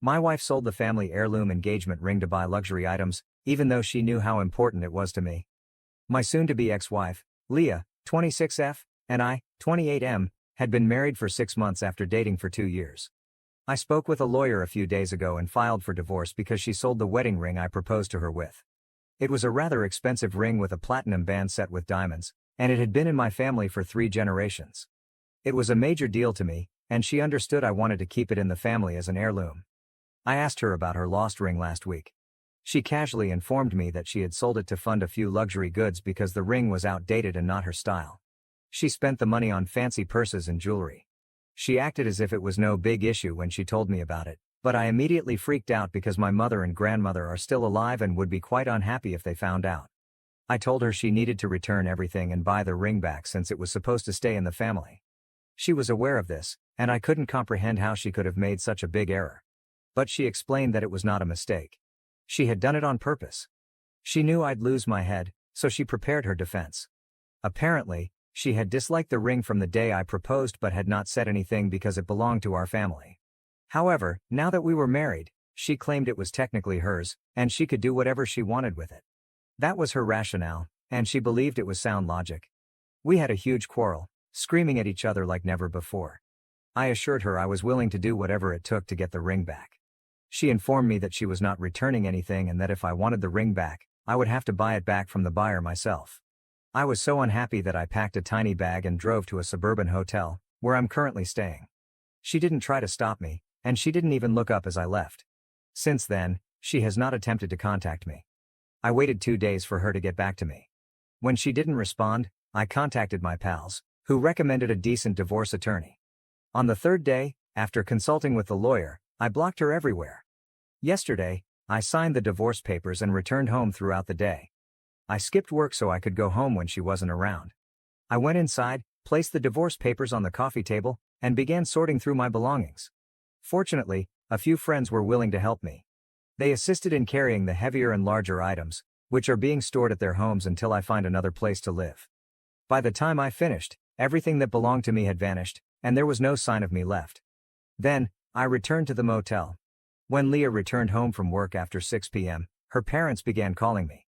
My wife sold the family heirloom engagement ring to buy luxury items, even though she knew how important it was to me. My soon-to-be ex-wife, Leah, 26F, and I, 28M, had been married for 6 months after dating for 2 years. I spoke with a lawyer a few days ago and filed for divorce because she sold the wedding ring I proposed to her with. It was a rather expensive ring with a platinum band set with diamonds, and it had been in my family for 3 generations. It was a major deal to me, and she understood I wanted to keep it in the family as an heirloom. I asked her about her lost ring last week. She casually informed me that she had sold it to fund a few luxury goods because the ring was outdated and not her style. She spent the money on fancy purses and jewelry. She acted as if it was no big issue when she told me about it, but I immediately freaked out because my mother and grandmother are still alive and would be quite unhappy if they found out. I told her she needed to return everything and buy the ring back since it was supposed to stay in the family. She was aware of this, and I couldn't comprehend how she could have made such a big error. But she explained that it was not a mistake. She had done it on purpose. She knew I'd lose my head, so she prepared her defense. Apparently, she had disliked the ring from the day I proposed but had not said anything because it belonged to our family. However, now that we were married, she claimed it was technically hers, and she could do whatever she wanted with it. That was her rationale, and she believed it was sound logic. We had a huge quarrel, screaming at each other like never before. I assured her I was willing to do whatever it took to get the ring back. She informed me that she was not returning anything and that if I wanted the ring back, I would have to buy it back from the buyer myself. I was so unhappy that I packed a tiny bag and drove to a suburban hotel, where I'm currently staying. She didn't try to stop me, and she didn't even look up as I left. Since then, she has not attempted to contact me. I waited 2 days for her to get back to me. When she didn't respond, I contacted my pals, who recommended a decent divorce attorney. On the 3rd day, after consulting with the lawyer, I blocked her everywhere. Yesterday, I signed the divorce papers and returned home throughout the day. I skipped work so I could go home when she wasn't around. I went inside, placed the divorce papers on the coffee table, and began sorting through my belongings. Fortunately, a few friends were willing to help me. They assisted in carrying the heavier and larger items, which are being stored at their homes until I find another place to live. By the time I finished, everything that belonged to me had vanished, and there was no sign of me left. Then, I returned to the motel. When Leah returned home from work after 6 p.m., her parents began calling me.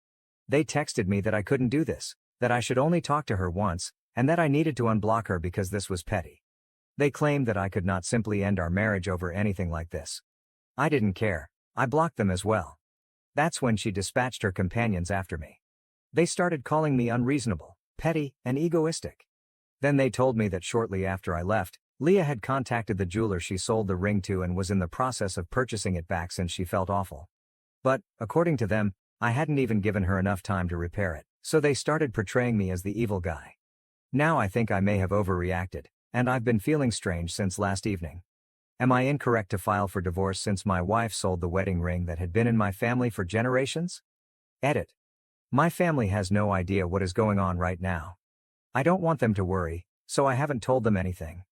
They texted me that I couldn't do this, that I should only talk to her once, and that I needed to unblock her because this was petty. They claimed that I could not simply end our marriage over anything like this. I didn't care. I blocked them as well. That's when she dispatched her companions after me. They started calling me unreasonable, petty, and egoistic. Then they told me that shortly after I left, Leah had contacted the jeweler she sold the ring to and was in the process of purchasing it back since she felt awful. But, according to them, I hadn't even given her enough time to repair it, so they started portraying me as the evil guy. Now I think I may have overreacted, and I've been feeling strange since last evening. Am I incorrect to file for divorce since my wife sold the wedding ring that had been in my family for generations? Edit. My family has no idea what is going on right now. I don't want them to worry, so I haven't told them anything.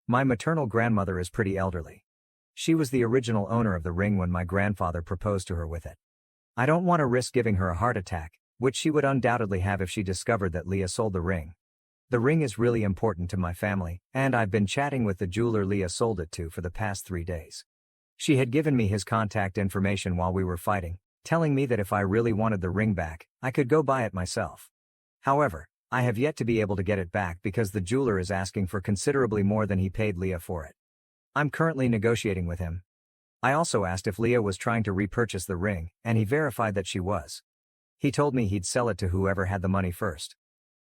My maternal grandmother is pretty elderly. She was the original owner of the ring when my grandfather proposed to her with it. I don't want to risk giving her a heart attack, which she would undoubtedly have if she discovered that Leah sold the ring. The ring is really important to my family, and I've been chatting with the jeweler Leah sold it to for the past 3 days. She had given me his contact information while we were fighting, telling me that if I really wanted the ring back, I could go buy it myself. However, I have yet to be able to get it back because the jeweler is asking for considerably more than he paid Leah for it. I'm currently negotiating with him. I also asked if Leah was trying to repurchase the ring, and he verified that she was. He told me he'd sell it to whoever had the money first.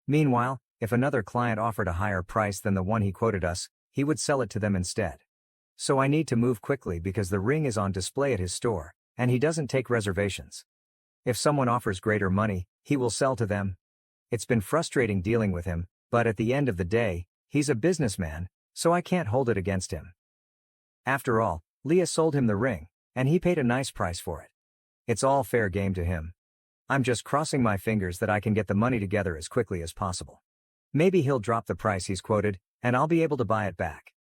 Meanwhile, if another client offered a higher price than the one he quoted us, he would sell it to them instead. So I need to move quickly because the ring is on display at his store, and he doesn't take reservations. If someone offers greater money, he will sell to them. It's been frustrating dealing with him, but at the end of the day, he's a businessman, so I can't hold it against him. After all, Leah sold him the ring, and he paid a nice price for it. It's all fair game to him. I'm just crossing my fingers that I can get the money together as quickly as possible. Maybe he'll drop the price he's quoted, and I'll be able to buy it back.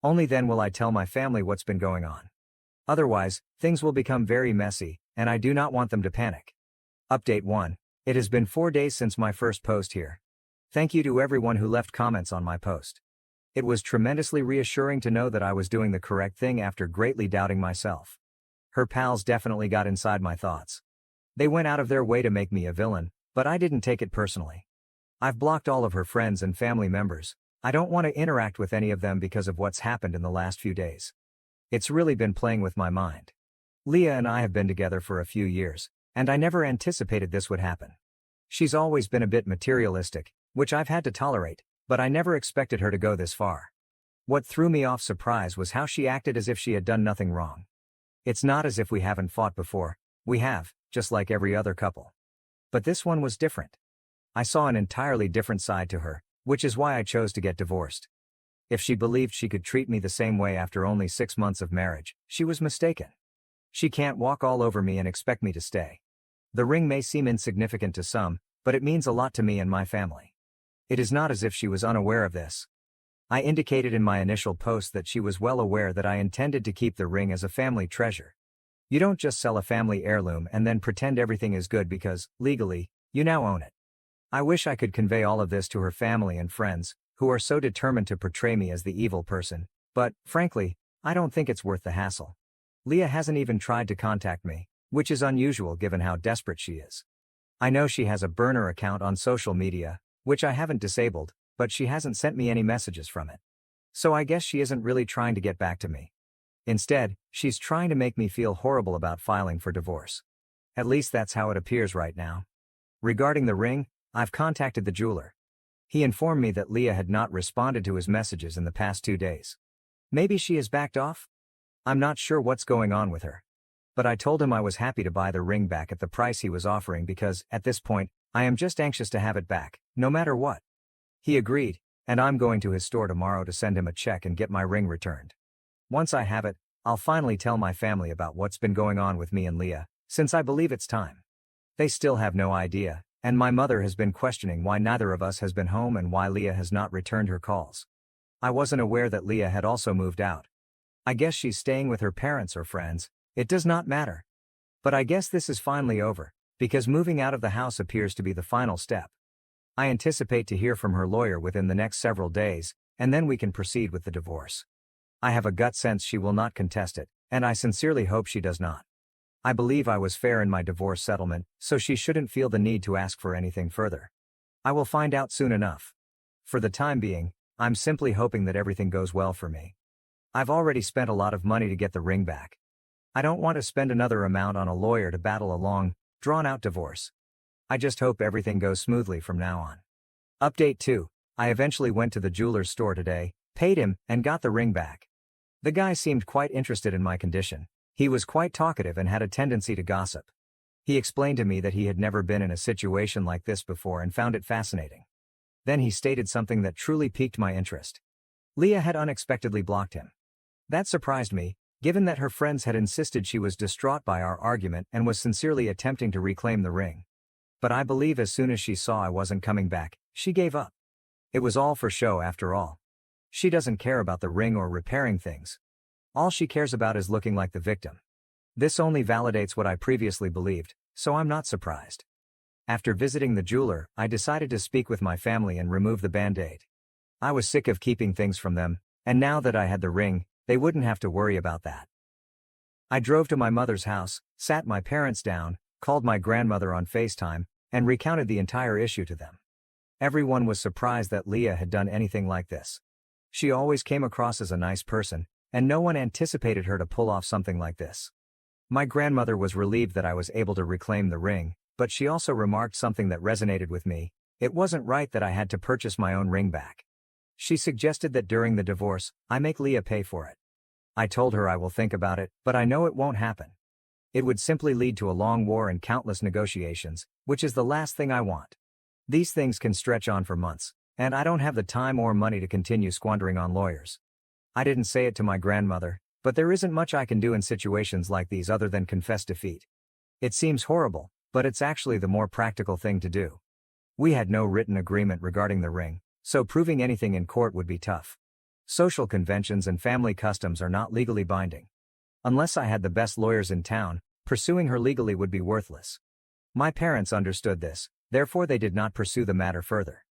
Only then will I tell my family what's been going on. Otherwise, things will become very messy, and I do not want them to panic. Update 1. It has been 4 days since my first post here. Thank you to everyone who left comments on my post. It was tremendously reassuring to know that I was doing the correct thing after greatly doubting myself. Her pals definitely got inside my thoughts. They went out of their way to make me a villain, but I didn't take it personally. I've blocked all of her friends and family members. I don't want to interact with any of them because of what's happened in the last few days. It's really been playing with my mind. Leah and I have been together for a few years, and I never anticipated this would happen. She's always been a bit materialistic, which I've had to tolerate, but I never expected her to go this far. What threw me off surprise was how she acted as if she had done nothing wrong. It's not as if we haven't fought before, we have, just like every other couple. But this one was different. I saw an entirely different side to her, which is why I chose to get divorced. If she believed she could treat me the same way after only 6 months of marriage, she was mistaken. She can't walk all over me and expect me to stay. The ring may seem insignificant to some, but it means a lot to me and my family. It is not as if she was unaware of this. I indicated in my initial post that she was well aware that I intended to keep the ring as a family treasure. You don't just sell a family heirloom and then pretend everything is good because, legally, you now own it. I wish I could convey all of this to her family and friends, who are so determined to portray me as the evil person, but, frankly, I don't think it's worth the hassle. Leah hasn't even tried to contact me, which is unusual given how desperate she is. I know she has a burner account on social media, which I haven't disabled, but she hasn't sent me any messages from it. So I guess she isn't really trying to get back to me. Instead, she's trying to make me feel horrible about filing for divorce. At least that's how it appears right now. Regarding the ring, I've contacted the jeweler. He informed me that Leah had not responded to his messages in the past 2 days. Maybe she has backed off? I'm not sure what's going on with her. But I told him I was happy to buy the ring back at the price he was offering because, at this point, I am just anxious to have it back, no matter what. He agreed, and I'm going to his store tomorrow to send him a check and get my ring returned. Once I have it, I'll finally tell my family about what's been going on with me and Leah, since I believe it's time. They still have no idea, and my mother has been questioning why neither of us has been home and why Leah has not returned her calls. I wasn't aware that Leah had also moved out. I guess she's staying with her parents or friends, it does not matter. But I guess this is finally over, because moving out of the house appears to be the final step. I anticipate to hear from her lawyer within the next several days, and then we can proceed with the divorce. I have a gut sense she will not contest it, and I sincerely hope she does not. I believe I was fair in my divorce settlement, so she shouldn't feel the need to ask for anything further. I will find out soon enough. For the time being, I'm simply hoping that everything goes well for me. I've already spent a lot of money to get the ring back. I don't want to spend another amount on a lawyer to battle a long, drawn-out divorce. I just hope everything goes smoothly from now on. Update 2. I eventually went to the jeweler's store today, paid him, and got the ring back. The guy seemed quite interested in my condition. He was quite talkative and had a tendency to gossip. He explained to me that he had never been in a situation like this before and found it fascinating. Then he stated something that truly piqued my interest. Leah had unexpectedly blocked him. That surprised me, given that her friends had insisted she was distraught by our argument and was sincerely attempting to reclaim the ring. But I believe as soon as she saw I wasn't coming back, she gave up. It was all for show after all. She doesn't care about the ring or repairing things. All she cares about is looking like the victim. This only validates what I previously believed, so I'm not surprised. After visiting the jeweler, I decided to speak with my family and remove the band-aid. I was sick of keeping things from them, and now that I had the ring, they wouldn't have to worry about that. I drove to my mother's house, sat my parents down, called my grandmother on FaceTime, and recounted the entire issue to them. Everyone was surprised that Leah had done anything like this. She always came across as a nice person, and no one anticipated her to pull off something like this. My grandmother was relieved that I was able to reclaim the ring, but she also remarked something that resonated with me. It wasn't right that I had to purchase my own ring back. She suggested that during the divorce, I make Leah pay for it. I told her I will think about it, but I know it won't happen. It would simply lead to a long war and countless negotiations, which is the last thing I want. These things can stretch on for months, and I don't have the time or money to continue squandering on lawyers. I didn't say it to my grandmother, but there isn't much I can do in situations like these other than confess defeat. It seems horrible, but it's actually the more practical thing to do. We had no written agreement regarding the ring, so proving anything in court would be tough. Social conventions and family customs are not legally binding. Unless I had the best lawyers in town, pursuing her legally would be worthless. My parents understood this, therefore they did not pursue the matter further.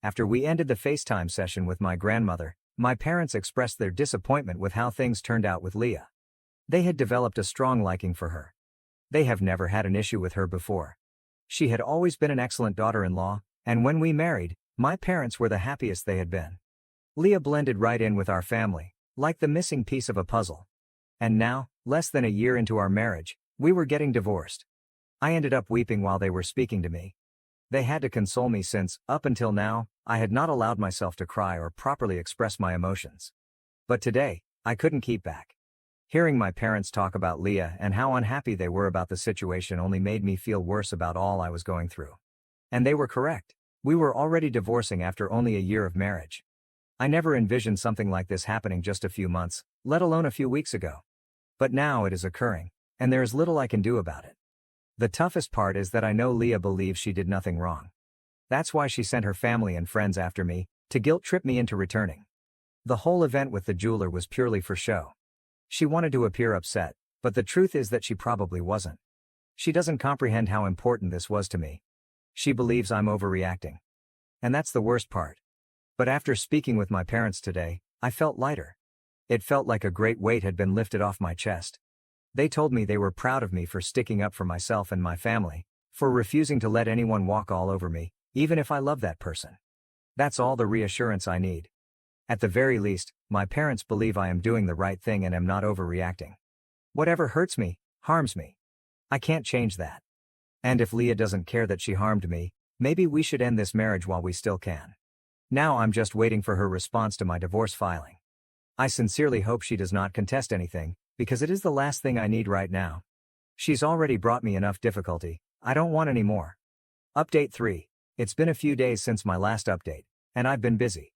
After we ended the FaceTime session with my grandmother, my parents expressed their disappointment with how things turned out with Leah. They had developed a strong liking for her. They have never had an issue with her before. She had always been an excellent daughter-in-law, and when we married, my parents were the happiest they had been. Leah blended right in with our family, like the missing piece of a puzzle. And now, less than a year into our marriage, we were getting divorced. I ended up weeping while they were speaking to me. They had to console me since, up until now, I had not allowed myself to cry or properly express my emotions. But today, I couldn't keep back. Hearing my parents talk about Leah and how unhappy they were about the situation only made me feel worse about all I was going through. And they were correct. We were already divorcing after only a year of marriage. I never envisioned something like this happening just a few months, let alone a few weeks ago. But now it is occurring, and there is little I can do about it. The toughest part is that I know Leah believes she did nothing wrong. That's why she sent her family and friends after me, to guilt-trip me into returning. The whole event with the jeweler was purely for show. She wanted to appear upset, but the truth is that she probably wasn't. She doesn't comprehend how important this was to me. She believes I'm overreacting. And that's the worst part. But after speaking with my parents today, I felt lighter. It felt like a great weight had been lifted off my chest. They told me they were proud of me for sticking up for myself and my family, for refusing to let anyone walk all over me, even if I love that person. That's all the reassurance I need. At the very least, my parents believe I am doing the right thing and am not overreacting. Whatever hurts me, harms me. I can't change that. And if Leah doesn't care that she harmed me, maybe we should end this marriage while we still can. Now I'm just waiting for her response to my divorce filing. I sincerely hope she does not contest anything, because it is the last thing I need right now. She's already brought me enough difficulty, I don't want any more. Update 3. It's been a few days since my last update, and I've been busy.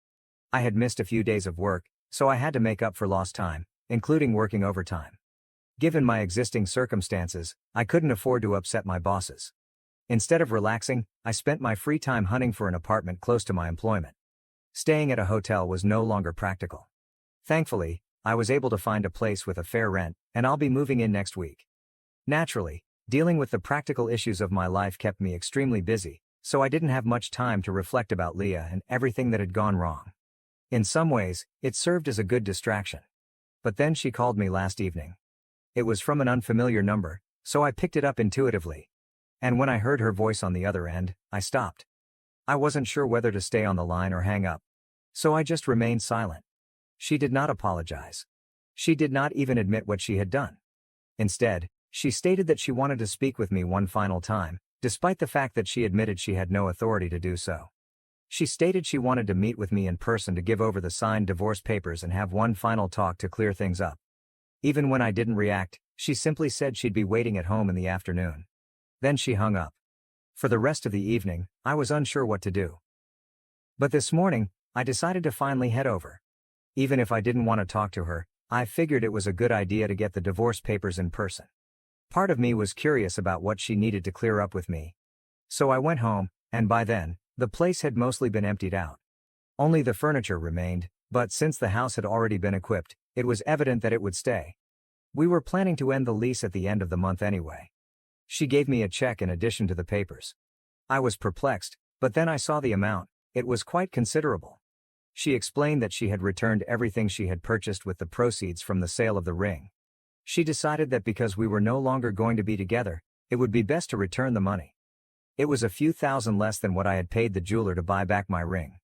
I had missed a few days of work, so I had to make up for lost time, including working overtime. Given my existing circumstances, I couldn't afford to upset my bosses. Instead of relaxing, I spent my free time hunting for an apartment close to my employment. Staying at a hotel was no longer practical. Thankfully, I was able to find a place with a fair rent, and I'll be moving in next week. Naturally, dealing with the practical issues of my life kept me extremely busy, so I didn't have much time to reflect about Leah and everything that had gone wrong. In some ways, it served as a good distraction. But then she called me last evening. It was from an unfamiliar number, so I picked it up intuitively. And when I heard her voice on the other end, I stopped. I wasn't sure whether to stay on the line or hang up. So I just remained silent. She did not apologize. She did not even admit what she had done. Instead, she stated that she wanted to speak with me one final time, despite the fact that she admitted she had no authority to do so. She stated she wanted to meet with me in person to give over the signed divorce papers and have one final talk to clear things up. Even when I didn't react, she simply said she'd be waiting at home in the afternoon. Then she hung up. For the rest of the evening, I was unsure what to do. But this morning, I decided to finally head over. Even if I didn't want to talk to her, I figured it was a good idea to get the divorce papers in person. Part of me was curious about what she needed to clear up with me. So I went home, and by then, the place had mostly been emptied out. Only the furniture remained, but since the house had already been equipped, it was evident that it would stay. We were planning to end the lease at the end of the month anyway. She gave me a check in addition to the papers. I was perplexed, but then I saw the amount. It was quite considerable. She explained that she had returned everything she had purchased with the proceeds from the sale of the ring. She decided that because we were no longer going to be together, it would be best to return the money. It was a few thousand less than what I had paid the jeweler to buy back my ring.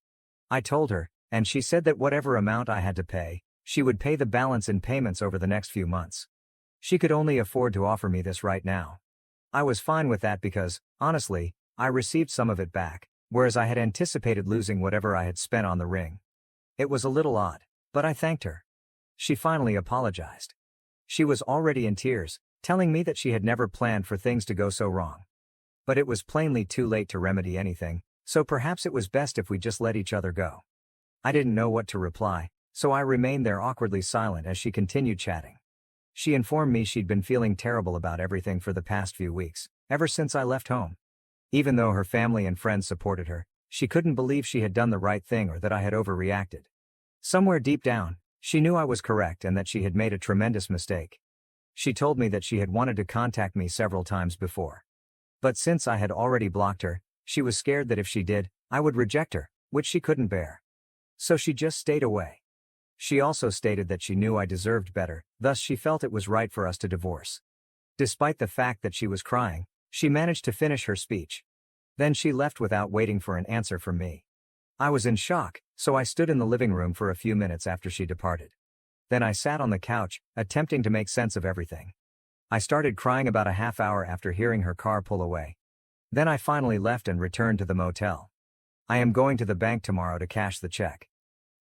I told her, and she said that whatever amount I had to pay, she would pay the balance in payments over the next few months. She could only afford to offer me this right now. I was fine with that because, honestly, I received some of it back, whereas I had anticipated losing whatever I had spent on the ring. It was a little odd, but I thanked her. She finally apologized. She was already in tears, telling me that she had never planned for things to go so wrong. But it was plainly too late to remedy anything, so perhaps it was best if we just let each other go. I didn't know what to reply, so I remained there awkwardly silent as she continued chatting. She informed me she'd been feeling terrible about everything for the past few weeks, ever since I left home. Even though her family and friends supported her, she couldn't believe she had done the right thing or that I had overreacted. Somewhere deep down, she knew I was correct and that she had made a tremendous mistake. She told me that she had wanted to contact me several times before. But since I had already blocked her, she was scared that if she did, I would reject her, which she couldn't bear. So she just stayed away. She also stated that she knew I deserved better, thus she felt it was right for us to divorce. Despite the fact that she was crying, she managed to finish her speech. Then she left without waiting for an answer from me. I was in shock, so I stood in the living room for a few minutes after she departed. Then I sat on the couch, attempting to make sense of everything. I started crying about a half hour after hearing her car pull away. Then I finally left and returned to the motel. I am going to the bank tomorrow to cash the check.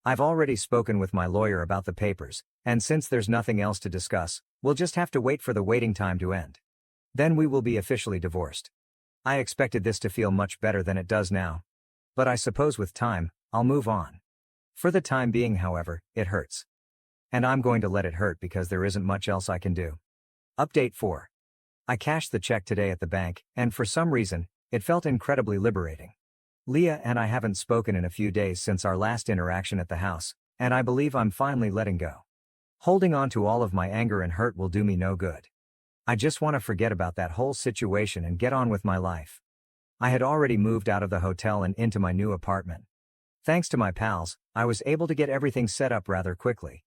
I've already spoken with my lawyer about the papers, and since there's nothing else to discuss, we'll just have to wait for the waiting time to end. Then we will be officially divorced. I expected this to feel much better than it does now. But I suppose with time, I'll move on. For the time being, however, it hurts. And I'm going to let it hurt because there isn't much else I can do. Update 4. I cashed the check today at the bank, and for some reason, it felt incredibly liberating. Leah and I haven't spoken in a few days since our last interaction at the house, and I believe I'm finally letting go. Holding on to all of my anger and hurt will do me no good. I just want to forget about that whole situation and get on with my life. I had already moved out of the hotel and into my new apartment. Thanks to my pals, I was able to get everything set up rather quickly.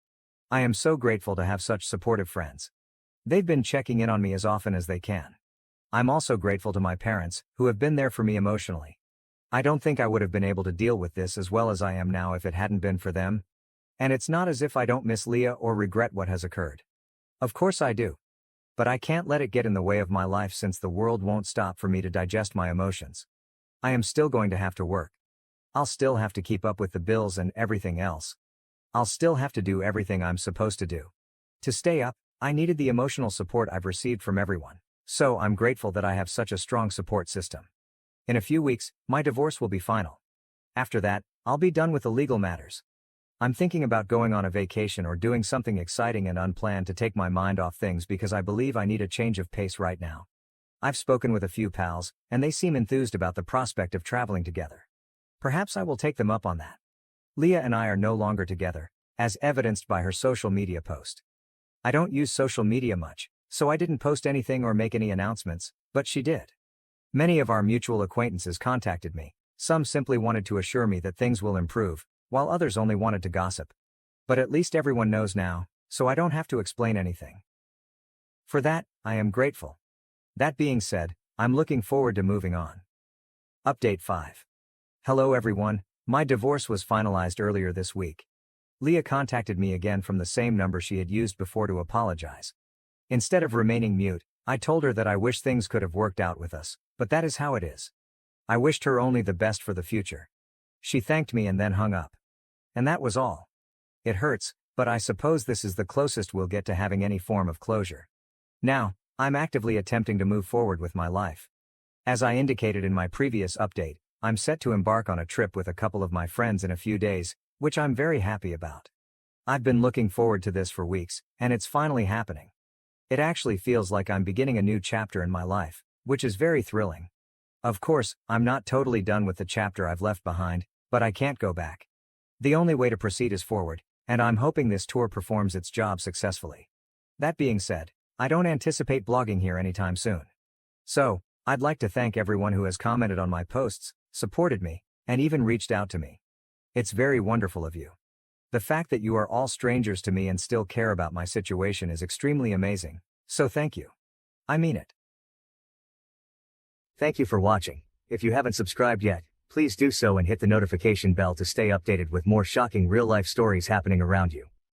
I am so grateful to have such supportive friends. They've been checking in on me as often as they can. I'm also grateful to my parents, who have been there for me emotionally. I don't think I would have been able to deal with this as well as I am now if it hadn't been for them. And it's not as if I don't miss Leah or regret what has occurred. Of course I do. But I can't let it get in the way of my life since the world won't stop for me to digest my emotions. I am still going to have to work. I'll still have to keep up with the bills and everything else. I'll still have to do everything I'm supposed to do. To stay up, I needed the emotional support I've received from everyone. So I'm grateful that I have such a strong support system. In a few weeks, my divorce will be final. After that, I'll be done with the legal matters. I'm thinking about going on a vacation or doing something exciting and unplanned to take my mind off things because I believe I need a change of pace right now. I've spoken with a few pals, and they seem enthused about the prospect of traveling together. Perhaps I will take them up on that. Leah and I are no longer together, as evidenced by her social media post. I don't use social media much, so I didn't post anything or make any announcements, but she did. Many of our mutual acquaintances contacted me. Some simply wanted to assure me that things will improve, while others only wanted to gossip. But at least everyone knows now, so I don't have to explain anything. For that, I am grateful. That being said, I'm looking forward to moving on. Update 5. Hello everyone, my divorce was finalized earlier this week. Leah contacted me again from the same number she had used before to apologize. Instead of remaining mute, I told her that I wish things could have worked out with us, but that is how it is. I wished her only the best for the future. She thanked me and then hung up. And that was all. It hurts, but I suppose this is the closest we'll get to having any form of closure. Now, I'm actively attempting to move forward with my life. As I indicated in my previous update, I'm set to embark on a trip with a couple of my friends in a few days, which I'm very happy about. I've been looking forward to this for weeks, and it's finally happening. It actually feels like I'm beginning a new chapter in my life, which is very thrilling. Of course, I'm not totally done with the chapter I've left behind, but I can't go back. The only way to proceed is forward, and I'm hoping this tour performs its job successfully. That being said, I don't anticipate blogging here anytime soon. So, I'd like to thank everyone who has commented on my posts, supported me, and even reached out to me. It's very wonderful of you. The fact that you are all strangers to me and still care about my situation is extremely amazing, so thank you. I mean it. Thank you for watching. If you haven't subscribed yet, please do so and hit the notification bell to stay updated with more shocking real-life stories happening around you.